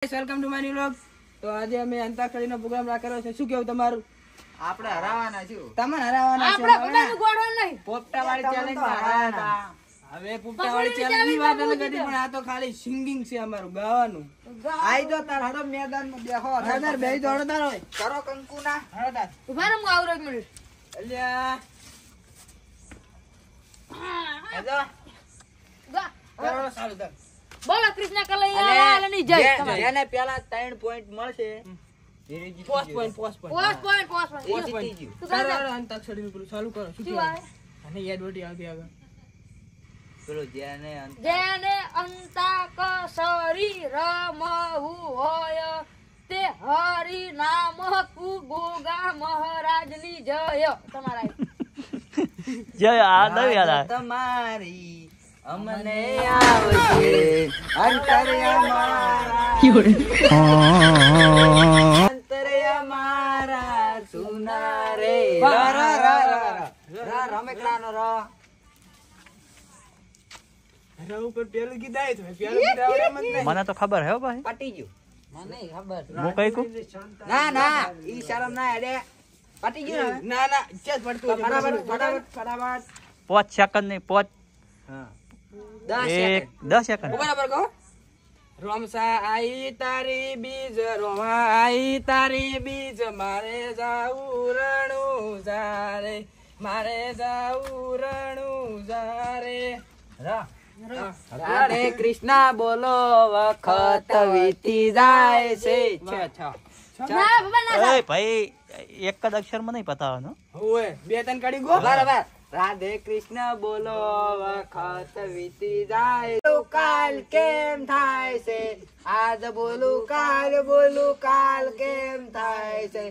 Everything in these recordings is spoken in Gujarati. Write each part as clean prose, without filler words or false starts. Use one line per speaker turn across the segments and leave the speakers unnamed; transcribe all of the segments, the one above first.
Welcome to my new vlog. તો આજે અમે અંતાક્ષરીનો પ્રોગ્રામ રાખ્યો છે. શું કેવું તમારું?
આપણે હરાવાના છું.
તમને હરાવવાના છે.
આપણે બધાનું ગોળવાનું નહીં.
પોપટાવાળી ચેલેન્જ માં હરાવાના.
હવે પુપ્તાવાળી ચેલેન્જ ની વાત અલગ હતી, પણ આ તો ખાલી સિંગિંગ છે, અમારું ગાવાનું.
આઈ જો તાર હડો મેદાનમાં બેહો.
હળદર બેહી તો હળદર હોય.
કરો કંકુના.
હળદર.
ઉભા રહો, હું આવરો એક મિનિટ.
અલ્યા
એજો
ગા.
કરો ચાલુ કર.
બોલો કૃષ્ણ કનૈયાલાલની જય.
જેને પેલા 3 પોઈન્ટ મળશે
પોસ્ટ પોઈન્ટ
પોસ્ટ પોઈન્ટ
જીતી ગયું.
ચાલો અંતાક્ષરીનું પેલું ચાલુ કરો. શું
શું
કહેવાય?
આવે?
અને એડવર્ટી આવતી આગળ.
પેલો જેને
જેને અંતાક્ષરી રમવું હોય તે હરિ નામ ગોગા મહારાજની જય. તમારા
જય આ નવી યાદ આવે.
તમારી અમને આવશે અંતર્યા મારા સુના રે રમેકડાનો ર
અરે ઉપર પેલું ગીત આવ્યું હતું. પેલું ગીત આવડે એમ જ નહીં.
મને તો ખબર હે ભાઈ.
પટી ગયું. મને ખબર
હું કઈ કુ
ના ઈ શરમ ના હેડે પટી ગયું ને?
ના ના ચેસ પડતું છે.
ફટાફટ
5 સેકન્ડ ની 5
હા
10 સેકન્ડ.
બરાબર કહો. રોમસા આઈ તારી બીજ, રોમા આઈ તારી બીજ, મારે જાવું રણું જારે, મારે જાવું રણું જારે.
રાધે કૃષ્ણ બોલો વખત વીતી જાય છે
ના બાબા ના
એ ભાઈ એક જ અક્ષર માં નહીં પતાવવાનો.
ઓય બે ત્રણ કાઢી ગો.
બરાબર રાધે કૃષ્ણ બોલો વખત વીતી જાય કાલ કેમ થાય છે આજ બોલું કાલ કેમ થાય છે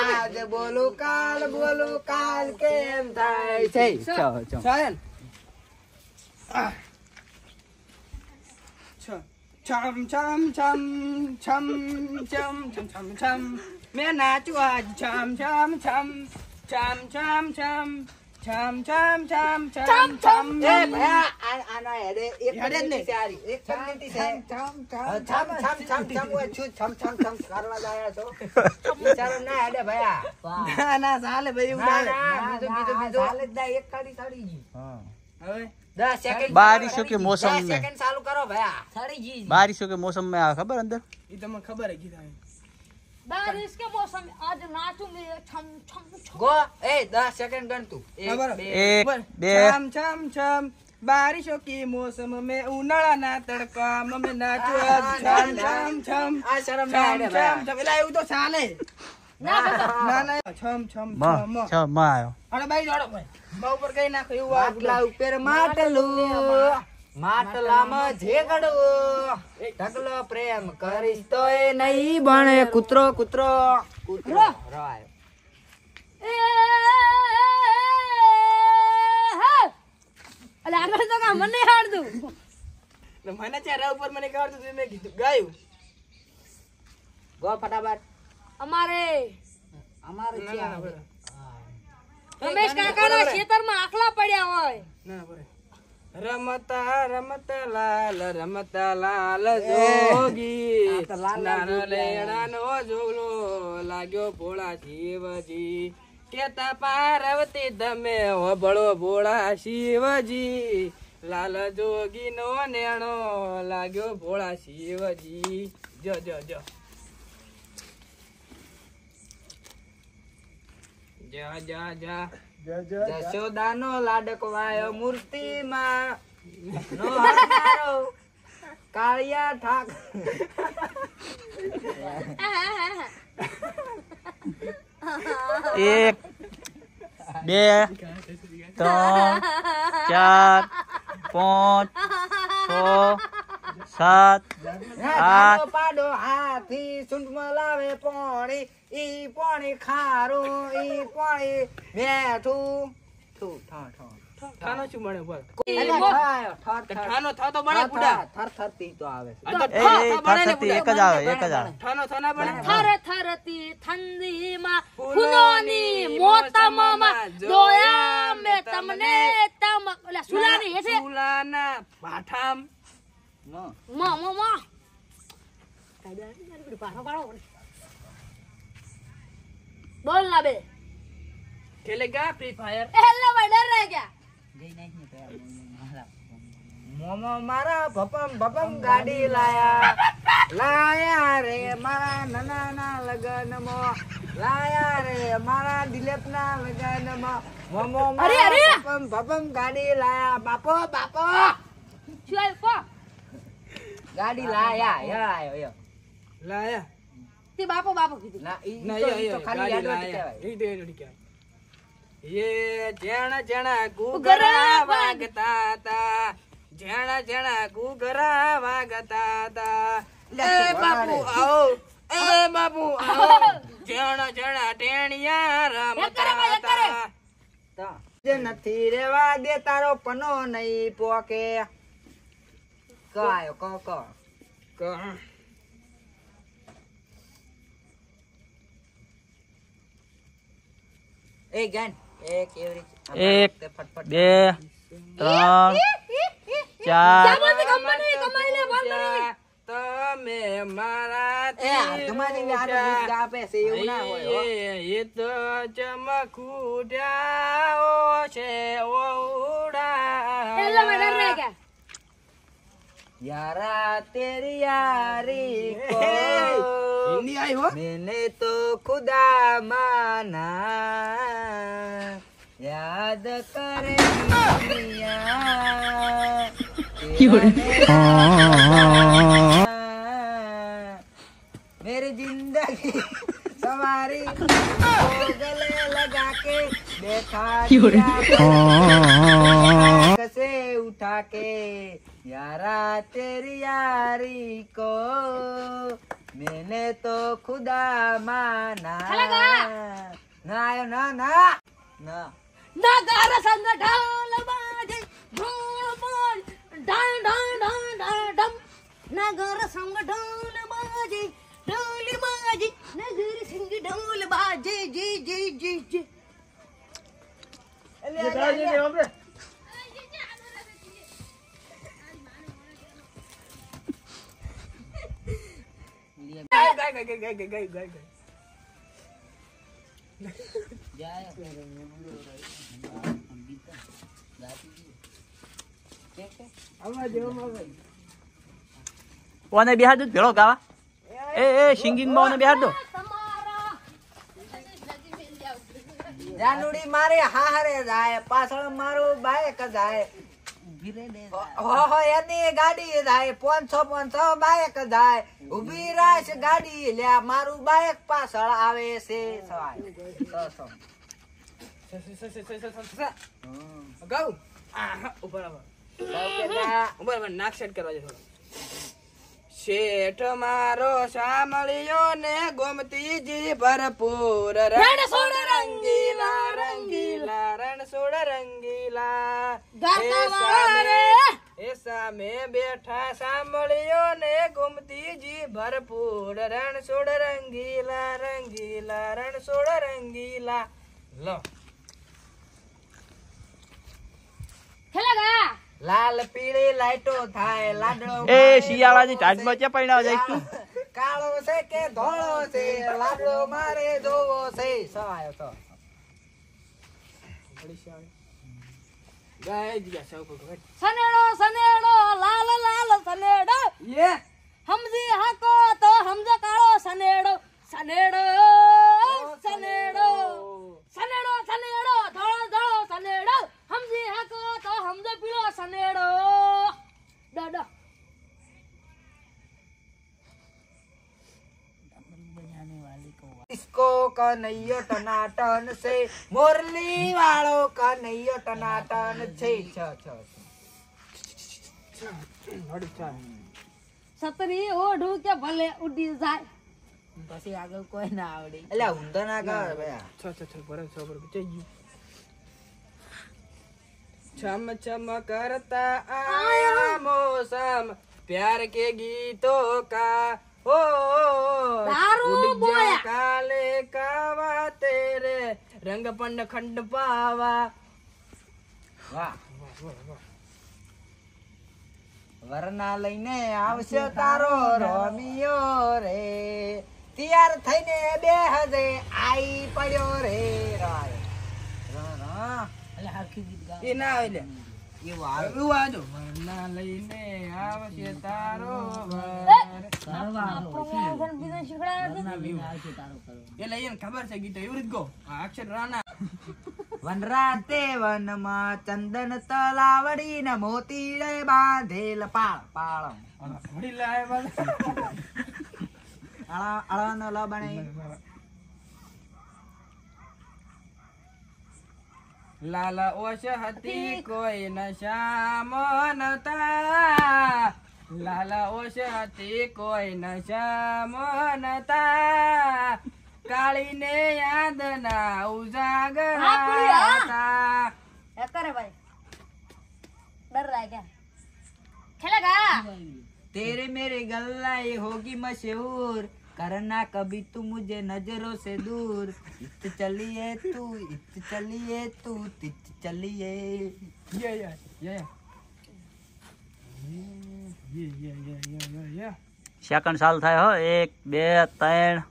આજ બોલું કાલ કેમ થાય છે
ચાલ. છમ છમ છમ છમ છમ છમ છમ છમ મેં નાચું આજ છમ છમ છમ છમ છમ છમ છમ છમ છમ છમ છમ.
એ ભયા આના હેડે એક
હેડે જ નહીં.
સારી એક મિનિટ છે છમ ઓય છું છમ કરવા જાય છો વિચારો ના હેડે ભયા
ના ના ચાલે ભાઈ એવું ચાલે.
બીજો હાલે જ દા એક કાડી સડી ગઈ
હવે
10 સેકન્ડ
બારિશો કે મોસમ
10
में
સેકન્ડ ચાલુ કરો ભયા સડી ગઈ
बारिशों के मौसम में આવે ખબર અંદર
એ તમને ખબર હે કીધા.
बारिश के मौसम में आज नाचूं मैं छम छम छम.
ગો એ 10 સેકન્ડ ગણ તું
ખબર?
1 2
एक दे
छम छम छम बारिशों की मौसम में उनाળાના તડકામાં મેં નાચું આજ છમ છમ છમ
આ શરમ ના
છમ
હેડે
છમ
ભયા
છમ. એલા એવું તો ચાલે.
ના બાબા
ના ના છમ છમ
માં
છમ.
છ માં આવ્યો.
અરે બાઈ જોડો ભાઈ. બહુ ઉપર કઈ નાખો એવું
માટલા
આ
ઉપર માટલું માટલામાં ઝેગડો ઢગલો પ્રેમ કરીશ તો એ નહીં બને કૂતરો રાય
એ હે અલે આગળ તો કા મને હાડતું.
મને ચહેરા ઉપર મને કાઢતું હતું, મેં કીધું ગાયું.
ગો ફટાફટ
અમારે
અમારે
ના,
છે
ના, બરાબર.
રમેશ કાકાના ખેતરમાં આખલા પડ્યા હોય.
ના બરાબર. રમતા લાલ જોગી
આ તો લાલ
નાનો
જોગી
લેણાનો જોગલો લાગ્યો ભોળા શિવજી કેતા પાર્વતી તમે હોબળો ભોળા શિવજી લાલ જોગી નો નેણો લાગ્યો ભોળા શિવજી. જો જા
જશોદાનો લાડકવાયો મૂર્તિમાં નો હરનારો કાળિયા ઠાક
1 2 3 4 5 6 7 8
પાડો હાથી સૂંઢમાં લાવે પાણી ઈ પાણી ખારું ઈ પાણી મેઠું ઠું ઠા
ઠાનો શું બને બોલ?
ઠાનો
ઠાનો થતો બને બુડા.
થરથરતી તો આવે
આ તો
એ
ઠા બને ને
થતી
બુડા.
એક જ આવે
ઠાનો થના બને.
થર થરતી ઠંડીમાં ફૂલોની મોસમમાં જોયા મેં તમને તમ ઓલા સુલાની હેઠે
સુલાના પાઠામ
માં बोल ना बे
खेलेगा फ्री फायर
हेलो भाई डर रहे क्या
મોમો મારા ભપમ ગાડી લાયા રે મારા નાના લગનમાં લાયા રે મારા દિલીપના લગનમાં મોમો મારા ભપમ ગાડી લાયા બાપો
શું આવ્યો
ગાડી લાયા યો
लाया
તે બાપો કીધું
ના ઈ
नहीं
તો ખાલી યાદ કહેવાય
ये दे क्या ये जण जण गुगरा वागता ता जण जण गुगरा वागता ता ए बापू आओ जण जण टेणिया रमता ता
તો જે નથી રેવા દે તારો પનો નહીં પોકે કાયો કો એ ગન એક એવરી
એક,
ફટફટ
2 3 4
કમાઈ લે બોલ
તમે મારા
એ તમારી આડો ગીત ગાપે છે એવું ના હોય હો.
એ તો ચમકુડાઓ છે ઓડા
हेलो भाई डर रहे क्या
यारा तेरी यारी को
हिंदी आई हो
मैंने तो खुदा माना याद करे मेरी जिंदगी सवारी गले लगा के बैठा से उठा के यारा तेरी यारी को मैंने तो खुदा माना ना आयो ना
नगर संग ढोल बाजे ढोल बोल ढां ढां ढां ढां ढम नगर संग ढोल बाजे ढोल बाजे नगर संग ढोल बाजे जी जी जी जी
गाय
ઓને બિહાર દો ભેળો ગાવા એ સિંગિંગ માં ઓને બિહાર દો
જાનુડી મારે હારે જાય પાછળ મારું બાઈક જાય હો એની ગાડી જાય 500 બાઈક જાય ઉભી રાશ ગાડી લે મારું બાઈક પાછળ આવે છે
गाऊ ऊपर नाक सेट करवा दे थोड़ा શેઠ મારો સાંભળ્યો ને ગોમતીજી ભરપૂર રણછોડ રંગીલા રંગીલા રણછોડ રંગીલા એ સામે બેઠા સાંભળ્યો ને ગોમતીજી ભરપૂર રણછોડ રંગીલા રંગીલા રણછોડ રંગીલા લો
ખેલાગા
લાલ પીળી લાઈટો થાય લાડો
એ શિયાળાની ટાઈમમાં ચા પૈણા જાય તું
કાળો છે કે ધોળો છે લાડો મારે જોવો છે સવાયો તો
ગાય જીયા સૌ કો
સનેડો સનેડો લાલ લાલ સનેડો
યે
સમજી હાકો તો સમજો કાળો સનેડો સનેડો સનેડો સનેડો સનેડો ધોળો ધોળો સનેડો સમજી હાકો તો સમજો પીળો સનેડો ડડો
इसको कन्हैया टनाटन से मुरली वालों कन्हैया टनाटन છે
સતરી ઓઢું કે ભલે ઉડી જાય
પછી આગળ કોઈ ના આવડી એટલે ઊંધો ના ગાવે ભયા
છ બરાબર બચાઈ ગયું छम छम करता आया मौसम प्यार के गीतों का हो
दारू बोया
काले कावा तेरे रंग पंड खंड पावा
વાહ વરના લઈને આવશે તારો રોમિયો રે તૈયાર થઈને બે હજે આઈ પડ્યો રે
એ ના હોય લે
એવું આવે
એવું આજો વરના લઈને આવશે તારો
બીજો શીખડાવે
એટલે એને ખબર છે ગીતો એવી રીત ગો અક્ષર રાણા
વનરાતે વનમાં ચંદન તલાવડી ને મોતી રે બાંધેલ પાળ પાળ
વડી લાય બાદ
આળા નો લા બને
લાલા ઓશ હતી કોઈ નશા નતા લાલા ઓશ હતી કોઈ નશા નતા કાળી ને યાદ ના ઉજાગર હતા
करे भाई डर रहा है क्या खेलेगा
तेरे मेरे गल्ला ये होगी मशहूर करना कभी तू मुझे नजरों से दूर इत चलिए तू तित चलिए
સેકન્ડ ચાલુ થાય હો 1 2 3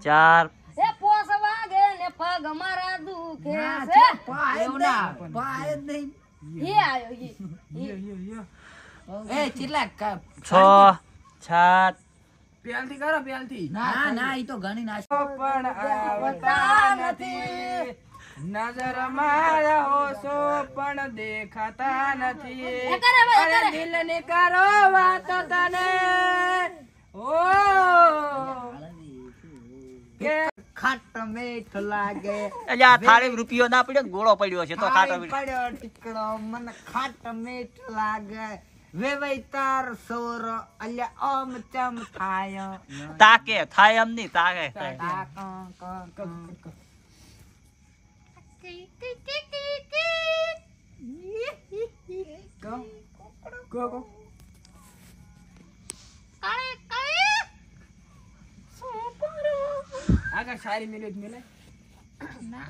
4
ए पोस वागे ने पग मारा दुखे से
એવું ના પાય જ નહીં
ये आयो ये
એ ચિલ્લા
6 7
પ્યાલથી કરો પ્યાલથી
ના ના ઈ તો ઘણી નાશ
પણ આવતા નથી નજર મારા હોશો પણ દેખાતા નથી
એ કરે ભાઈ, એ
અરે
કરે.
દિલ ની કરો વાત તને ઓ કે
ખાટ મીઠ લાગે
એટલે આ થાળી રૂપિયો ના પડ્યો ને ગોળો પડ્યો છે તો ખાટો
ખાઈ પડ્યો ટીકડો મને ખાટ મીઠ લાગે વેવઈ તાર સોરો અલ્યા ઓમ ચમ થાય
તાકે થાય એમ નહીં તાકે થાય.
આ ક
ગો ગો
काले काले
આગળ સારી મિલે મિલે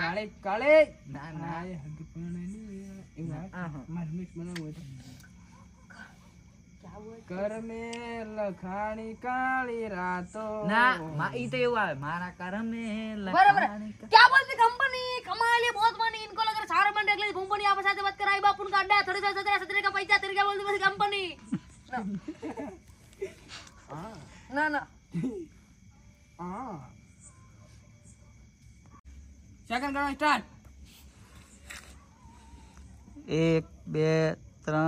કાળે કાળે
ના
ના
ના
એ હદ પણ માર મિક્સ બનાવવું છે કર મે લખાણી કાળી રાતો
ના ઈ તો એવું આવે મારા કરમે
बराबर
લખાણી
क्या बोलती कंपनी कमा लिए बहुत मनी इनको लग रहा सारा मंडे अगले कंपनी आप साथ बात कराई बापुन का अड्डा थोड़े से 17 का पैसा तेरे क्या बोलती बस कंपनी ना ना
હા સેકન્ડ ગણો સ્ટાર્ટ
1 2 3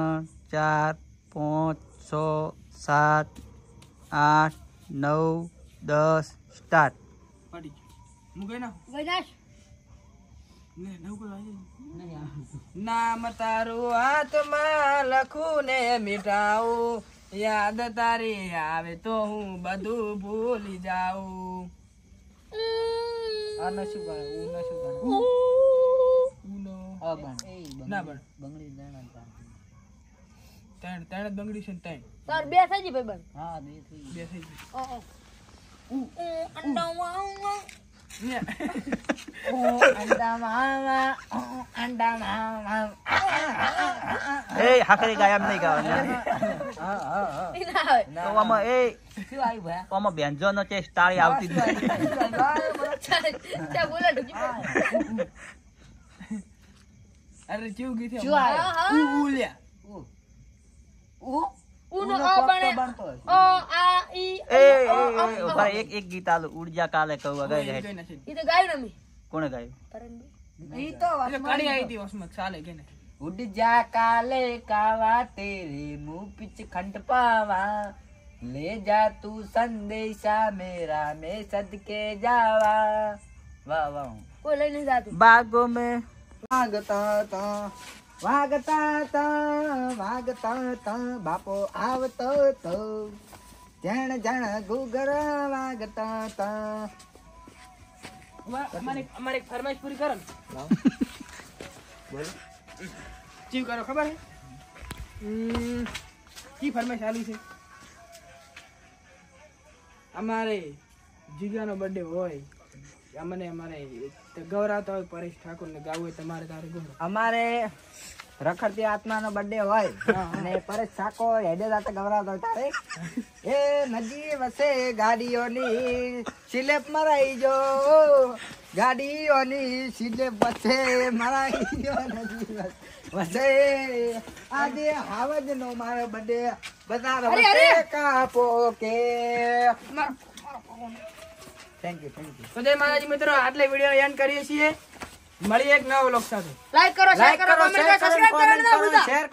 4 5 6 7 8 9 10 સ્ટાર્ટ.
પડી હું ગઈ ના
गजाश
ને નવ કો નામ તારું હાથમાં લખું ને મીઠાવું યાદ તારી આવે તો હું બધું ભૂલી જાઉં
આ નશું બને ઊ નશું બને
ઉનો
આ બને
ના બન
બંગડી દેણા
ત્રણ ત્રણ જ બંગડી છે ને ત્રણ
तार बे सजी भाई बन
હા બે થઈ
બે થઈ ગઈ
अंडा
ને
અંડા મામા અંડા મામા
એ હાકરી ગાય એમ નહીં ગાવાનું.
હા હા હા
ना
તો આમાં એ
શું આવ્યું ભાઈ
આમાં બેન્જો નો ટેસ્ટ તાળી આવતી જ નથી.
क्या बोला ढुकी
અરે કેવું ગઈ છે
શું આવ્યું
हाँ
ઉલ્યા
उनो आ बने
બનતો
ओ आ ई
એ ઉભા એક એક ગીત આલું ઉડજા કાલે કહું ગાય
ગઈ
જાય.
નથી
ये तो गाय ना मी
કોણે ગાયું?
परंदी
ઈ તો
એટલે કડી આવી હતી વસમત ચાલે કે ને
ઉડ જા કાલે કાવા તેરે મુંહ પીછ ખંડ પાવા ले जा तू संदेशा मेरा मैं सदके जावा वाह वाह
कोई ले नहीं जाती
બાગો મેં
વાગતા તા બાપો આવતો તો જણ જણ ગુગર વાગતા તા
અમારી ફરમાઈશ પૂરી કરો ને
બોલો
ચીવ કરો ખબર હે કી ફરમાઈશ આલી છે અમારે જીગાનો બર્થડે હોય અમને અમારે ગૌરાવતા હોય પરેશ ઠાકોર ને ગાવું હોય તમારે તારે ગોરો
અમારે રખડતી આત્માનો બર્થડે હોય અને પરેશ સાકો હેડે જાતે ગવરાવતો હોય તારે એ નજી વસે ગાડીઓની સિલેપ મરાઈ જો ગાડીઓની સિલેપ વસે મરાઈ જો નજી વસે આજે હાવજ નો મારો બર્થડે બધા વસે કાપો કે થેન્ક યુ
તો જય માતાજી મિત્રો, આટલે વિડીયો એન્ડ કરીએ છીએ. મળીએ એક નવો વ્લોગ સાથે.
લાઈક કરો, શેર કરો, કોમેન્ટ કરો, સબસ્ક્રાઇબ કરવાનું ના ભૂલતા.
શેર